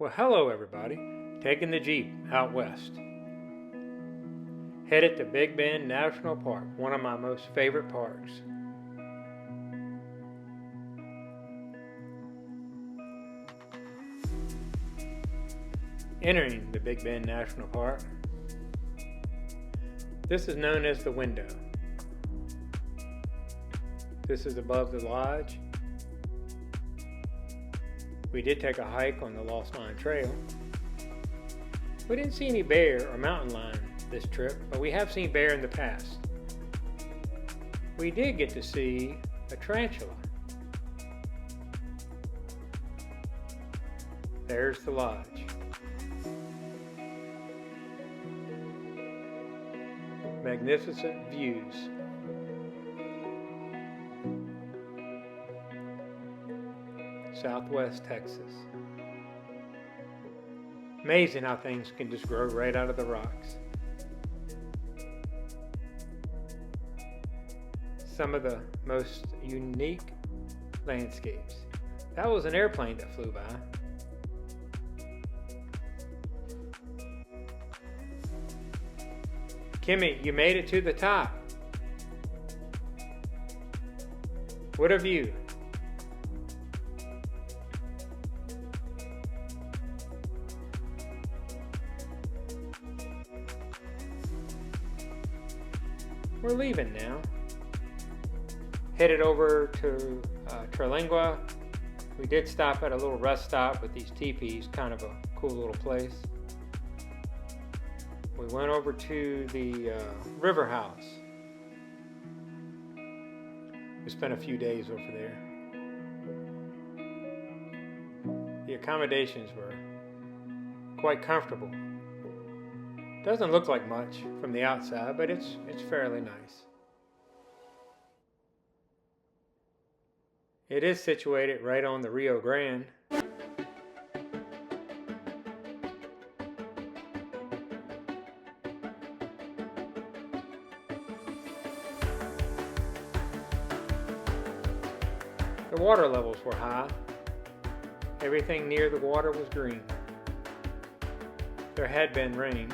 Well, hello everybody. Taking the Jeep out west. Headed to Big Bend National Park, one of my most favorite parks. Entering the Big Bend National Park. This is known as the window. This is above the lodge. We did take a hike on the Lost Lion Trail. We didn't see any bear or mountain lion this trip, but we have seen bear in the past. We did get to see a tarantula. There's the lodge. Magnificent views. Southwest Texas. Amazing how things can just grow right out of the rocks. Some of the most unique landscapes. That was an airplane that flew by. Kimmy, you made it to the top. What a view. We're leaving now. Headed over to Terlingua. We did stop at a little rest stop with these teepees, kind of a cool little place. We went over to the River House. We spent a few days over there. The accommodations were quite comfortable. Doesn't look like much from the outside, but it's fairly nice. It is situated right on the Rio Grande. The water levels were high. Everything near the water was green. There had been rain.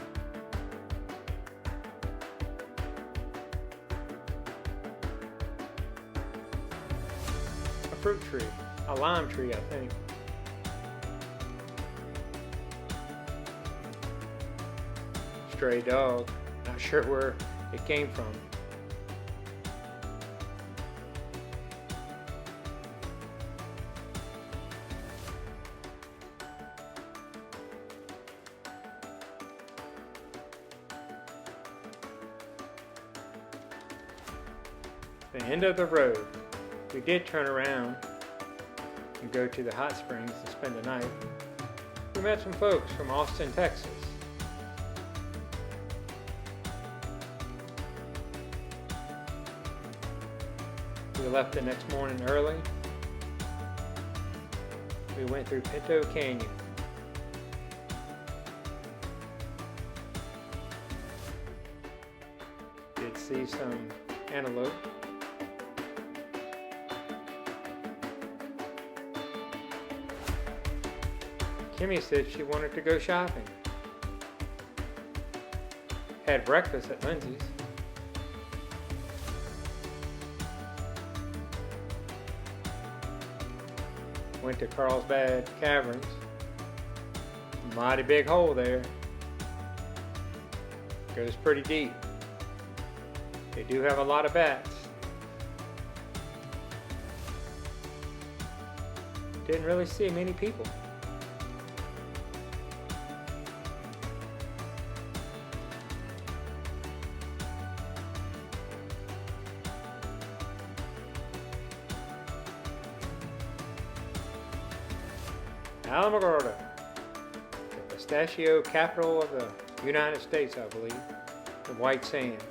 A fruit tree, a lime tree, I think. Stray dog, not sure where it came from. The end of the road. We did turn around and go to the hot springs to spend the night. We met some folks from Austin, Texas. We left the next morning early. We went through Pinto Canyon. Did see some antelope. Kimmy said she wanted to go shopping. Had breakfast at Lindsay's. Went to Carlsbad Caverns. Mighty big hole there. Goes pretty deep. They do have a lot of bats. Didn't really see many people. Alamogordo, the pistachio capital of the United States, I believe, the white sands.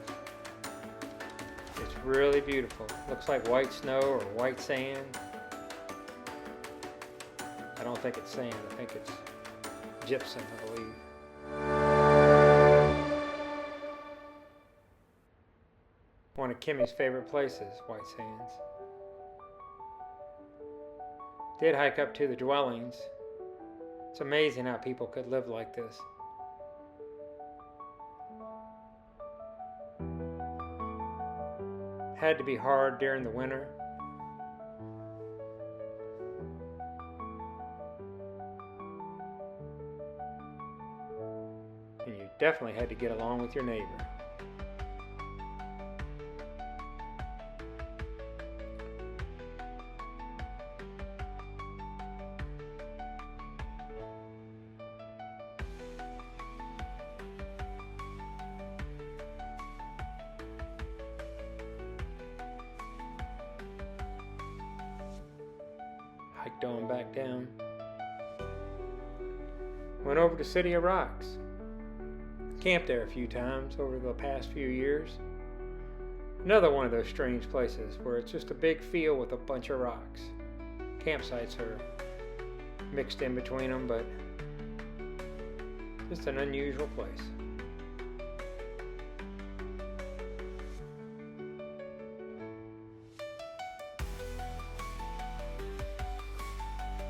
It's really beautiful. Looks like white snow or white sand. I don't think it's sand, I think it's gypsum, I believe. One of Kimmy's favorite places, White Sands. Did hike up to the dwellings It's amazing how people could live like this. Had to be hard during the winter. And you definitely had to get along with your neighbor. Hiked on back down. Went over to City of Rocks. Camped there a few times over the past few years. Another one of those strange places where it's just a big field with a bunch of rocks. Campsites are mixed in between them, but just an unusual place.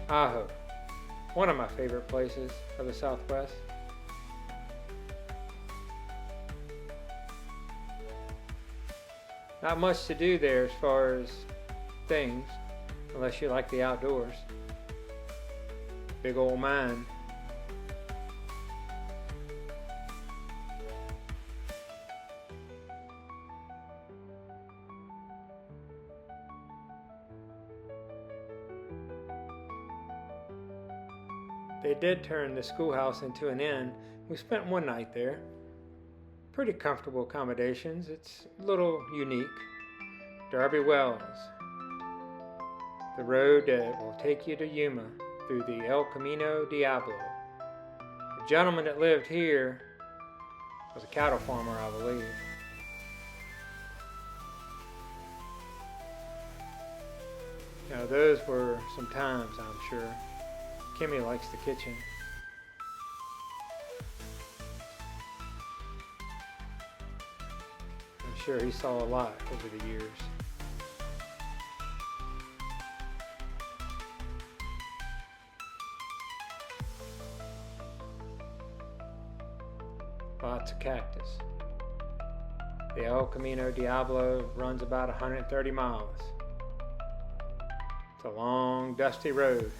Ajo, one of my favorite places of the Southwest. Not much to do there as far as things, unless you like the outdoors. Big old mine. They did turn the schoolhouse into an inn. We spent one night there. Pretty comfortable accommodations. It's a little unique. Darby Wells. The road that will take you to Yuma through the El Camino Diablo. The gentleman that lived here was a cattle farmer, I believe. Now those were some times, I'm sure. Kimmy likes the kitchen. I'm sure he saw a lot over the years. Lots of cactus. The El Camino Diablo runs about 130 miles. It's a long, dusty road.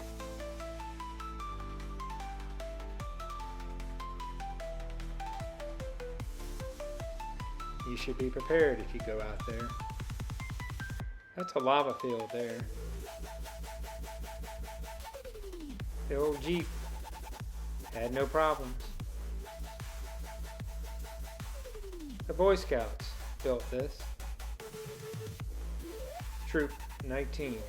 You should be prepared if you go out there. That's a lava field there. The old Jeep had no problems. The Boy Scouts built this. Troop 19.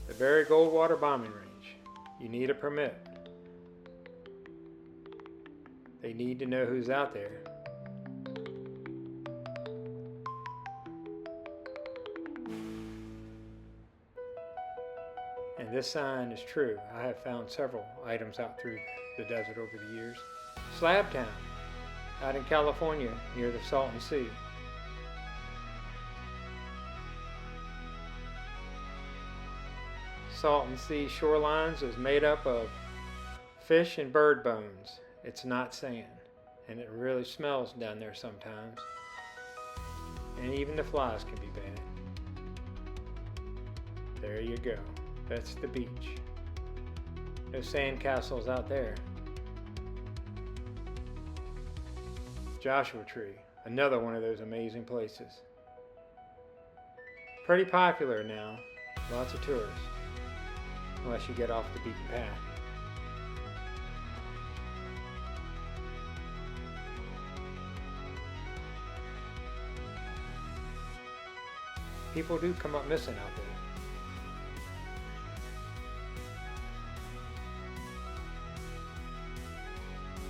The Barry Goldwater bombing range. You need a permit. They need to know who's out there. And this sign is true. I have found several items out through the desert over the years. Slab Town, out in California, near the Salton Sea. Salton Sea shorelines is made up of fish and bird bones. It's not sand, and it really smells down there sometimes. And even the flies can be bad. There you go. That's the beach. No sand castles out there. Joshua Tree, another one of those amazing places. Pretty popular now. Lots of tourists. Unless you get off the beaten path. People do come up missing out there.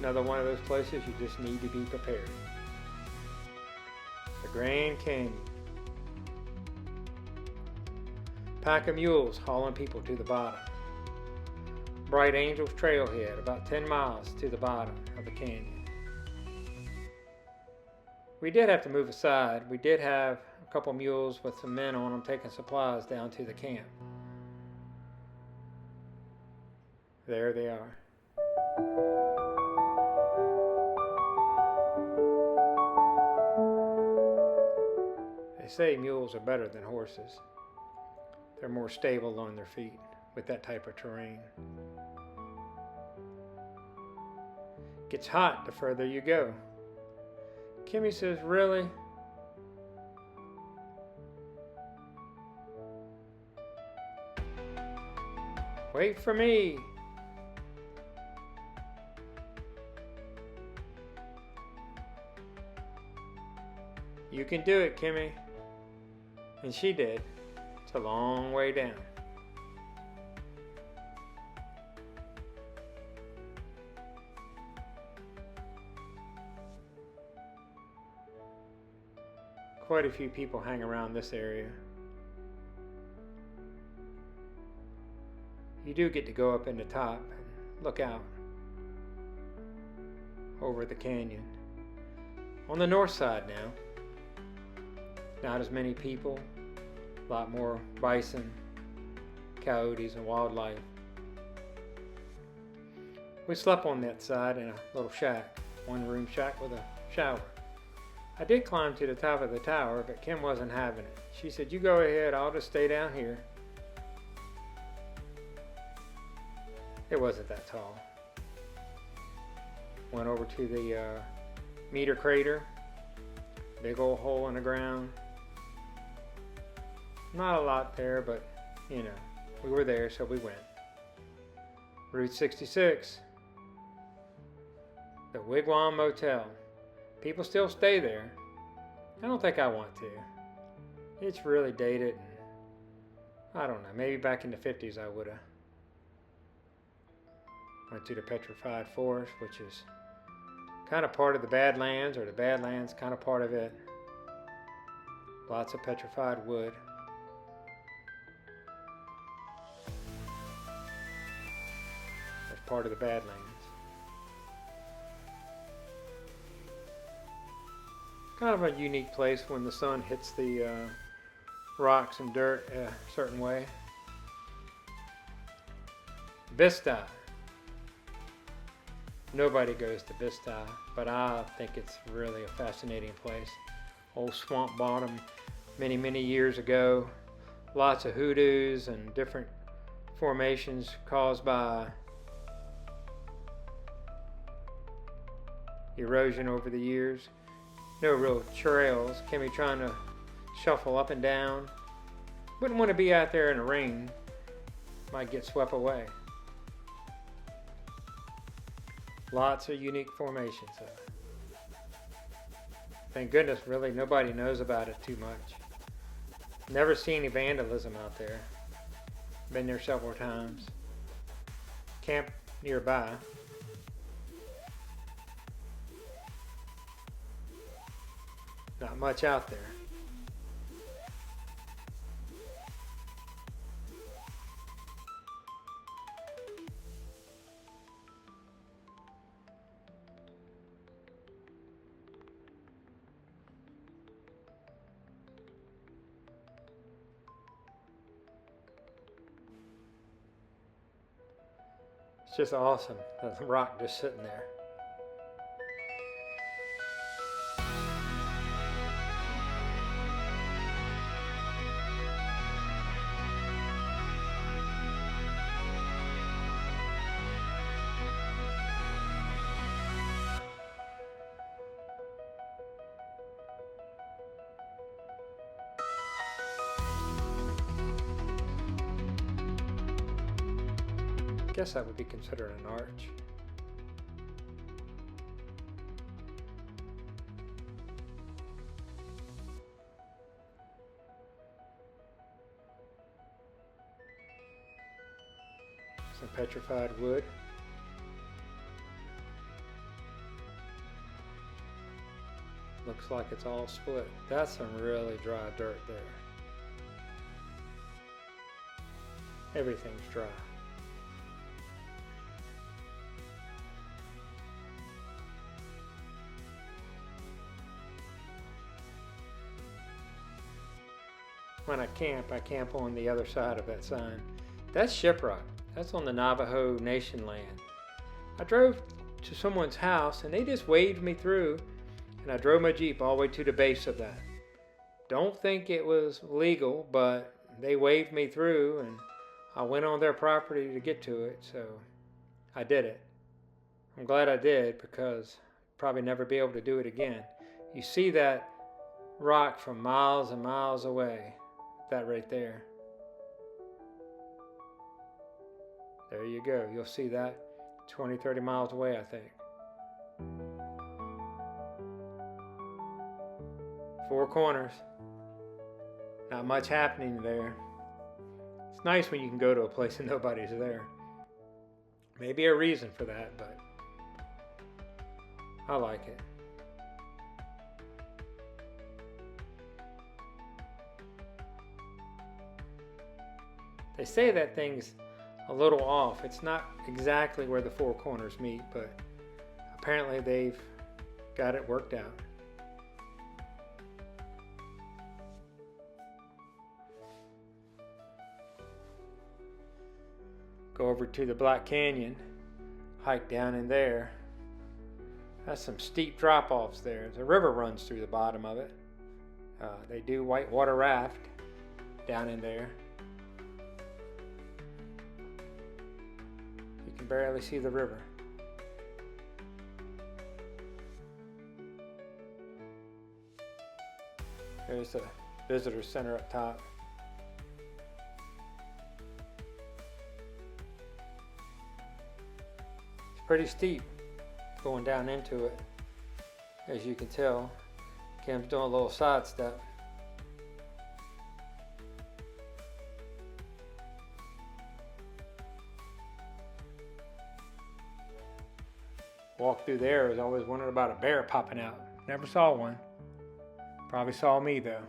Another one of those places you just need to be prepared. The Grand Canyon. Pack of mules hauling people to the bottom. Bright Angels Trailhead, about 10 miles to the bottom of the canyon. We did have to move aside. We did have a couple mules with some men on them taking supplies down to the camp. There they are. They say mules are better than horses. They're more stable on their feet with that type of terrain. Gets hot the further you go. Kimmy says, really? Wait for me. You can do it, Kimmy. And she did. It's a long way down. Quite a few people hang around this area. You do get to go up in the top and look out over the canyon. On the north side now, not as many people, a lot more bison, coyotes, and wildlife. We slept on that side in a little shack, one-room shack with a shower. I did climb to the top of the tower, but Kim wasn't having it. She said, you go ahead, I'll just stay down here. It wasn't that tall. Went over to the meter crater, big old hole in the ground. Not a lot there, but you know, we were there, so we went. Route 66, the Wigwam Motel. People still stay there. I don't think I want to. It's really dated, and I don't know, maybe back in the 50s I would have. Went to the Petrified Forest, which is kind of part of the Badlands, or the Badlands kind of part of it. Lots of petrified wood. That's part of the Badlands. Kind of a unique place when the sun hits the rocks and dirt a certain way. Vista. Nobody goes to Vista, but I think it's really a fascinating place. Old swamp bottom many, many years ago. Lots of hoodoos and different formations caused by erosion over the years. No real trails. Kimmy trying to shuffle up and down. Wouldn't want to be out there in the rain. Might get swept away. Lots of unique formations. Thank goodness, really, nobody knows about it too much. Never seen any vandalism out there. Been there several times. Camp nearby. Not much out there. It's just awesome. The rock just sitting there. I guess that would be considered an arch. Some petrified wood. Looks like it's all split. That's some really dry dirt there. Everything's dry. when I camp on the other side of that sign. That's Shiprock. That's on the Navajo Nation land. I drove to someone's house and they just waved me through, and I drove my Jeep all the way to the base of that. Don't think it was legal, but they waved me through and I went on their property to get to it, so I did it. I'm glad I did, because I'll probably never be able to do it again. You see that rock from miles and miles away, that right there. There you go. You'll see that 20, 30 miles away, I think. Four Corners. Not much happening there. It's nice when you can go to a place and nobody's there. Maybe a reason for that, but I like it. They say that thing's a little off. It's not exactly where the Four Corners meet, but apparently they've got it worked out. Go over to the Black Canyon, hike down in there. That's some steep drop-offs there. The river runs through the bottom of it. They do whitewater raft down in there. You can barely see the river. There's the visitor center up top. It's pretty steep going down into it, as you can tell. Kim's doing a little side step. Walk through there, I was always wondering about a bear popping out. Never saw one. Probably saw me though.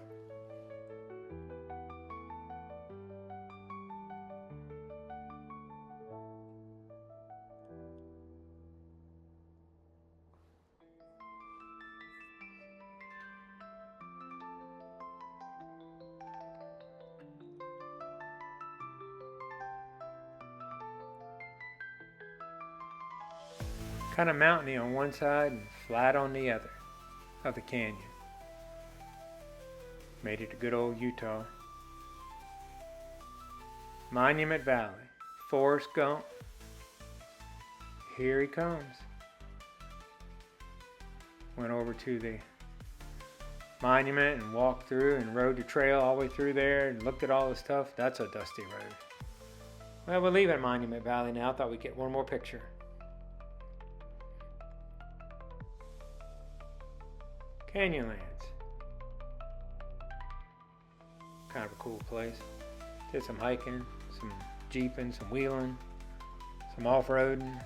Kind of mountainy on one side and flat on the other of the canyon. Made it to good old Utah. Monument Valley. Forrest Gump. Here he comes. Went over to the monument and walked through and rode the trail all the way through there and looked at all the stuff. That's a dusty road. Well, we're leaving Monument Valley now. Thought we'd get one more picture. Canyonlands. Kind of a cool place. Did some hiking, some jeeping, some wheeling, some off-roading.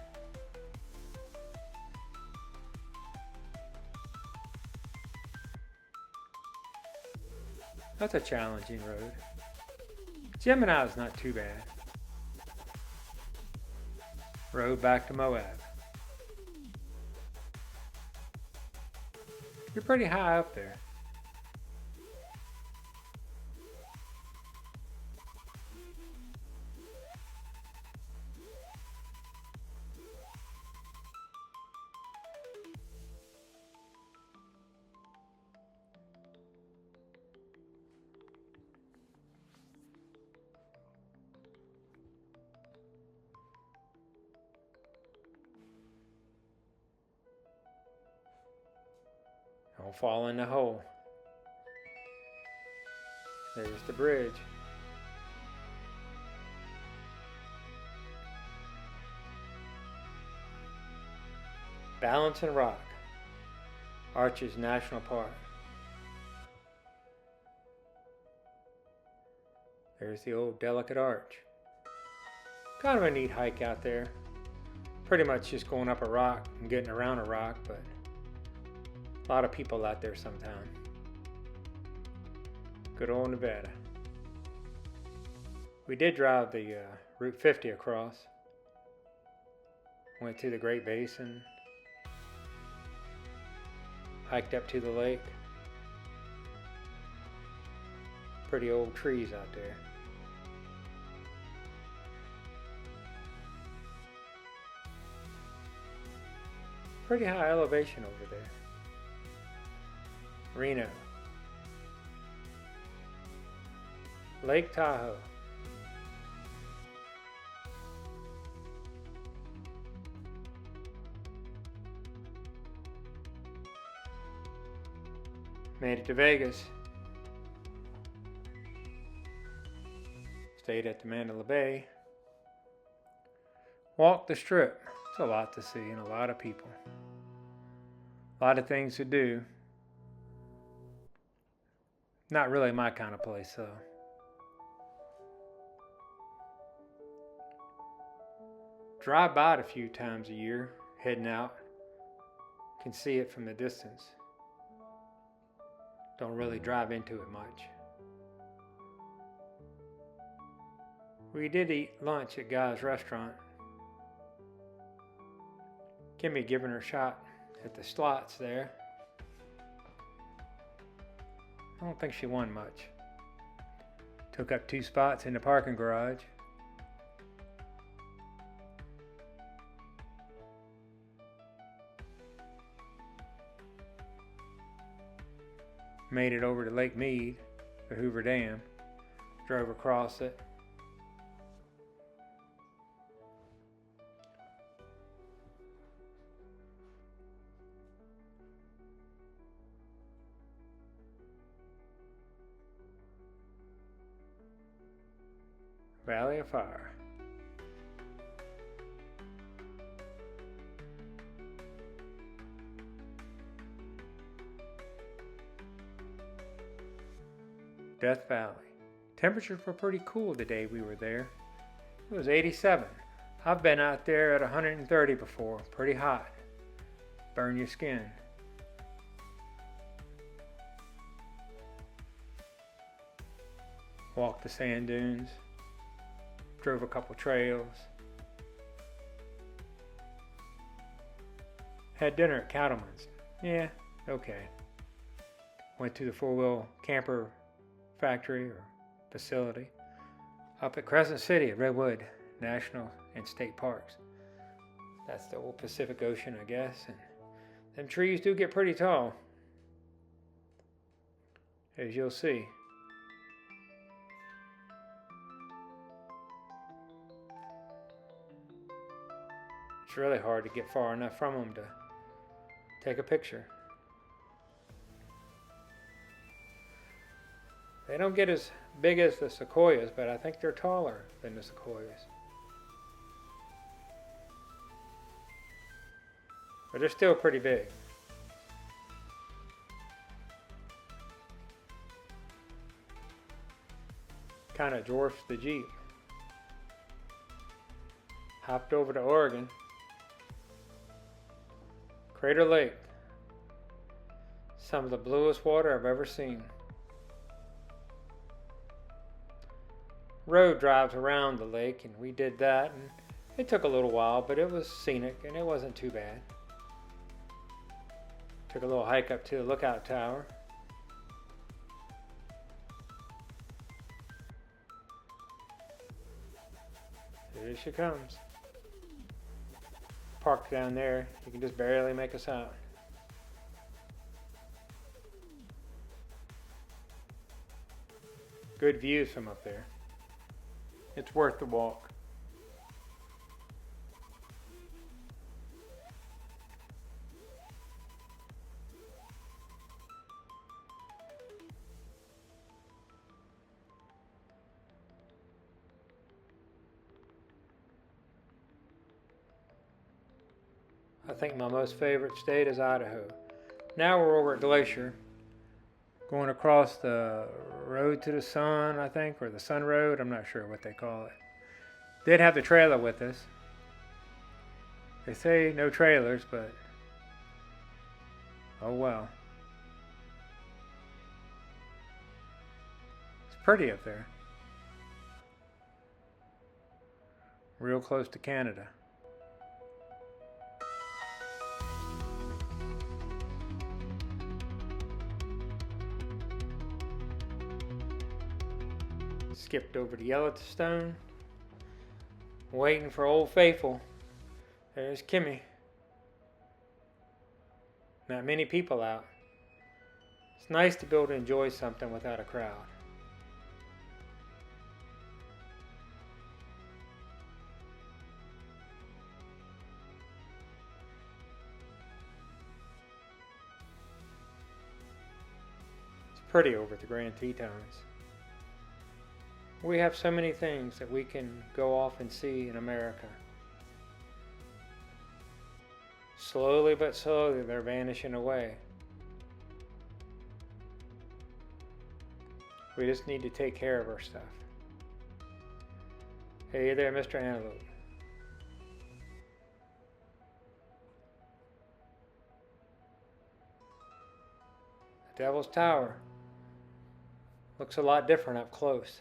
That's a challenging road. Gemini is not too bad. Road back to Moab. You're pretty high up there. Don't fall in the hole. There's the bridge. Balancing Rock, Arches National Park. There's the old Delicate Arch. Kind of a neat hike out there. Pretty much just going up a rock and getting around a rock, but a lot of people out there sometime. Good old Nevada. We did drive the Route 50 across. Went to the Great Basin. Hiked up to the lake. Pretty old trees out there. Pretty high elevation over there. Reno. Lake Tahoe. Made it to Vegas. Stayed at the Mandalay Bay. Walked the Strip. It's a lot to see and a lot of people. A lot of things to do. Not really my kind of place though. Drive by it a few times a year, heading out. Can see it from the distance. Don't really drive into it much. We did eat lunch at Guy's restaurant. Kimmy giving her a shot at the slots there. I don't think she won much. Took up 2 spots in the parking garage. Made it over to Lake Mead, the Hoover Dam. Drove across it. Valley of Fire. Death Valley. Temperatures were pretty cool the day we were there. It was 87. I've been out there at 130 before. Pretty hot. Burn your skin. Walked the sand dunes. Drove a couple trails. Had dinner at Cattleman's. Yeah, okay. Went to the 4-wheel camper factory or facility up at Crescent City at Redwood National and State Parks. That's the old Pacific Ocean, I guess, and them trees do get pretty tall, as you'll see. It's really hard to get far enough from them to take a picture. They don't get as big as the sequoias, but I think they're taller than the sequoias. But they're still pretty big. Kind of dwarfs the Jeep. Hopped over to Oregon. Crater Lake. Some of the bluest water I've ever seen. Road drives around the lake, and we did that, and it took a little while, but it was scenic and it wasn't too bad. Took a little hike up to the lookout tower. Here she comes. Parked down there. You can just barely make us out. Good views from up there. It's worth the walk. I think my most favorite state is Idaho. Now we're over at Glacier, going across the road to the sun, I think, or the Sun Road. I'm not sure what they call it. Did have the trailer with us. They say no trailers, but oh well. It's pretty up there. Real close to Canada. Skipped over to Yellowstone, waiting for Old Faithful. There's Kimmy. Not many people out. It's nice to be able to enjoy something without a crowd. It's pretty over at the Grand Tetons. We have so many things that we can go off and see in America. Slowly but slowly, they're vanishing away. We just need to take care of our stuff. Hey there, Mr. Antelope. The Devil's Tower looks a lot different up close.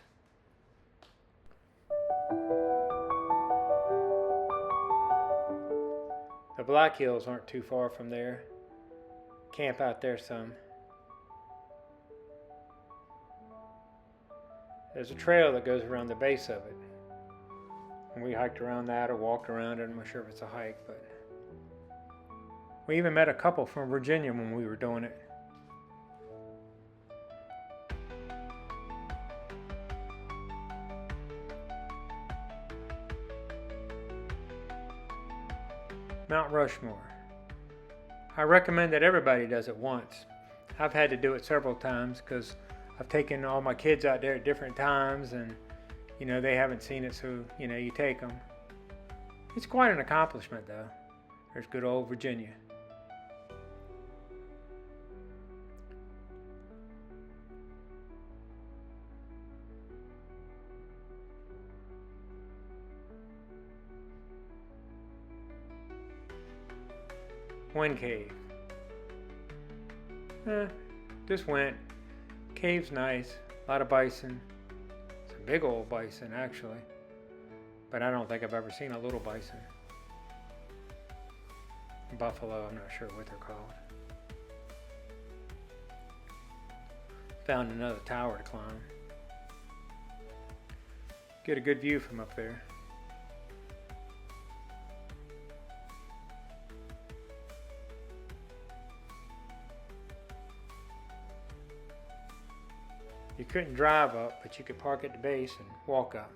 The Black Hills aren't too far from there. Camp out there some. There's a trail that goes around the base of it. And we hiked around that or walked around it. I'm not sure if it's a hike, but we even met a couple from Virginia when we were doing it. Mount Rushmore. I recommend that everybody does it once. I've had to do it several times because I've taken all my kids out there at different times and, they haven't seen it, so, you take them. It's quite an accomplishment, though. There's good old Virginia. Wind Cave. Just went. Cave's nice. A lot of bison. It's a big old bison, actually. But I don't think I've ever seen a little bison. Buffalo, I'm not sure what they're called. Found another tower to climb. Get a good view from up there. You couldn't drive up, but you could park at the base and walk up.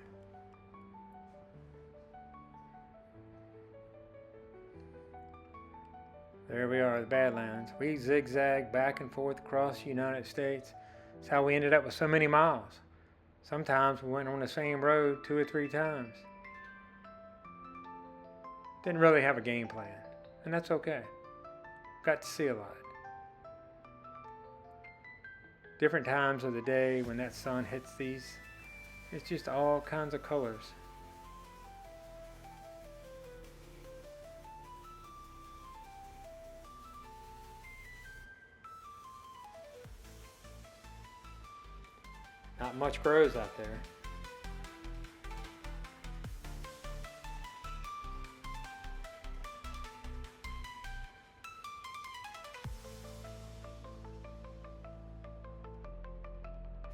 There we are, the Badlands. We zigzagged back and forth across the United States. That's how we ended up with so many miles. Sometimes we went on the same road 2 or 3 times. Didn't really have a game plan, and that's okay. Got to see a lot. Different times of the day when that sun hits these, it's just all kinds of colors. Not much grows out there.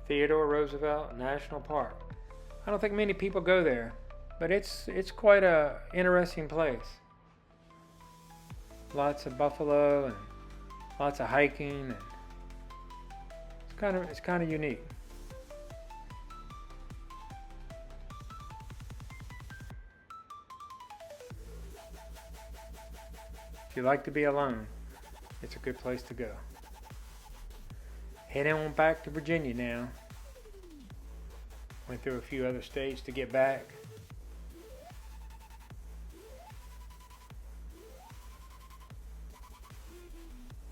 Theodore Roosevelt National Park. I don't think many people go there, but it's quite a interesting place. Lots of buffalo and lots of hiking, and it's kind of unique. If you like to be alone, it's a good place to go. Heading on back to Virginia now. Went through a few other states to get back.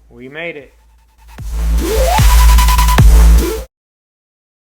We made it.